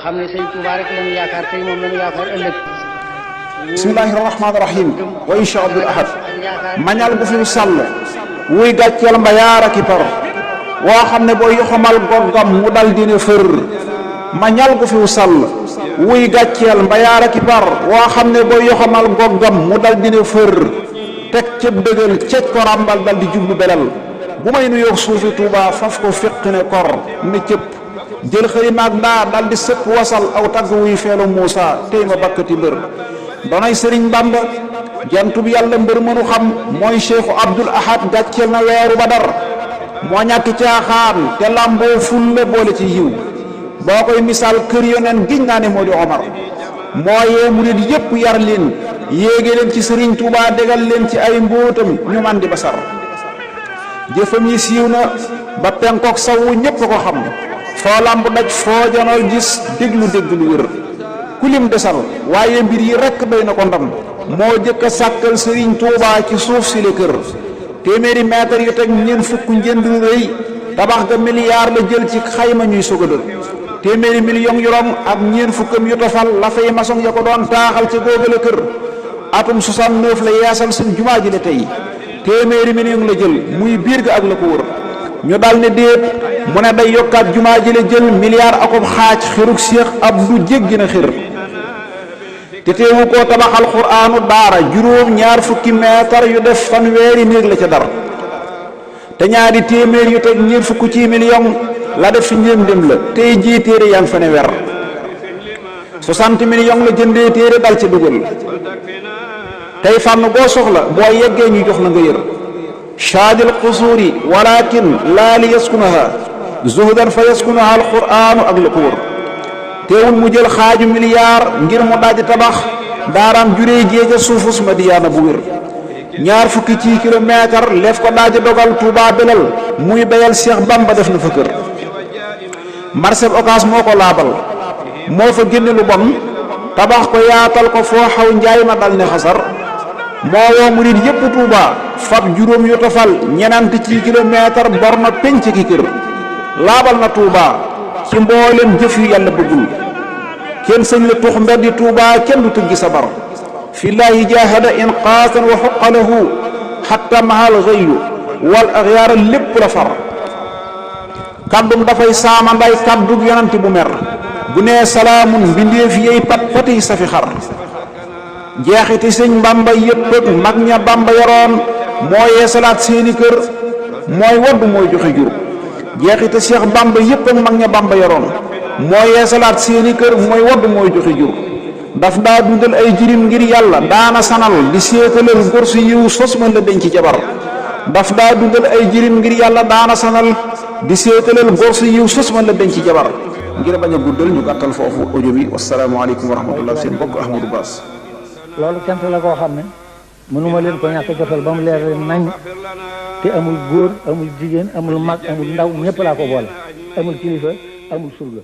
xam ne sëñ Tuubaa rek lañu yaakaar tey moom lañu yaakaar ëllëg. bismillahi rahmaani rahim wa insha abdul ahad mañal gu fi sàll wuy gàcceel mbayaar ak i par woo xam ne boo yoxamal goggam mu dal dina fër mañal gu fi sàll wuy gàcceel mbayaar ak i par woo xam ne boo yoxamal goggam mu dal dina fër teg cëb dëgal ceej ko ràmbal dal di jublu belal bu may nuyoo suufi Tuuba faf ko fiq ne kor ne cëpp jël xëyma ak ndaa dal di sëpp wasal aw tagg wuy feelu Muusa tey ma bakkati mbër donay sëriñ Bamba jantub yàlla mbër mënu xam mooy Cheikhu Abdul Ahad gàcceel na weeru Badar moo ñàkk caaxaan te làmboo fulle boole ci yiw boo koy misaal kër yoneen giñ naa ne moo di Omar moo yee murid yépp yar leen yéege leen ci sëriñ Tuuba dégal leen ci ay mbóotam ñu man di basar jëfam yi siiw na ba penkook sawu ñépp ko xam foo lamb daj foo janoo gis déglu lu wér kulim desal waaye mbir yi rekk doy na ko ndam moo jëkk a sàkkal sëriñ Tuuba ci suuf si le kër téeméeri mètre yu teg ñeent fukk njënd rëy tabax ga milliard la jël ci xayma ñuy sogadal téeméeri million yu rom ak ñeent fukkam yu tofal la fay maçon ya ko doon taaxal ci góogale kër atum 69 la yeesal suñ jumaa ji le tey téeméeri million la jël muy biir ga ak la ko wër ñu dal ne déet mu ne day yokkaat jumaa ji la jël milliard akob xaaj xiruk Cheikh Abdou jéggi na xir te teewu koo tabaxal quraanu daara juróom ñaar fukki meetar yu def fanweeri néeg la ca dar te ñaari téeméer yu teg ñeent fukk ci million la def fi njëm dem la tey jii téere yaa ngi fa ne wer 60 million la jëndee téere dal ca dugal tey fànn boo soxla boo yeggee ñu jox la nga yër shaadil qusuuri walakin laa li yaskunaha zuhdan fa yaskunaha alquraanu ak la ko wër teewul mu jël xaaju milliard ngir mu daal di tabax daaraam juree géeja suufus Madiyaana bu wér ñaar fukki ci kilomètre leef ko daal di dogal Tuuba belal muy bayal Cheikh Bamba def na fa kër marché Ocass moo ko laabal moo fa génne lu bon tabax ko yaatal ko foo xaw njaay ma dal ne xasar moo woo murid yépp Tuuba fab juróom yu tofal ñenant ci kilomètre bor na penc ki kër laabal na Tuuba ci mboolem jëf yu yàlla bëggul kenn sëñ la tux mbeddi Tuuba kenn du tëggi sabar fillaahi jahada inqaasan wa xuqalahu xatta mahal xëylu wal axyaara lépp la far kaddum dafay saamanday kaddug yonanti bu mer bu nee salaamun mbindeef yey pat pati safi xar jeexiti sëñ Bamba yépp ak mag ña Bamba yoroon moo yee salaat seeni kër mooy waddu mooy joxe jur jeexiti Cheikh Bamba yépp ak mag ña Bamba yoroon moo yee salaat seeni kër mooy waddu mooy joxe jur daf daa dundal ay jirim ngir yàlla daana sanal di séetalal góor su yiw sos mën la denc jabar daf daa dundal ay jirim ngir yàlla daana sanal di séetalal góor su yiw sos mën la denc jabar ngir bañ a guddal ñu gàttal foofu audio bi wasalaamaaleykum wa rahmatullah seen bokk Ahmadou Bass loolu cant la koo xam ne mënuma leen ko ñàkk jotal ba mu leer leen nañ te amul góor amul jigéen amul mag amul ndaw ñëpp laa ko boole amul kilifa amul surga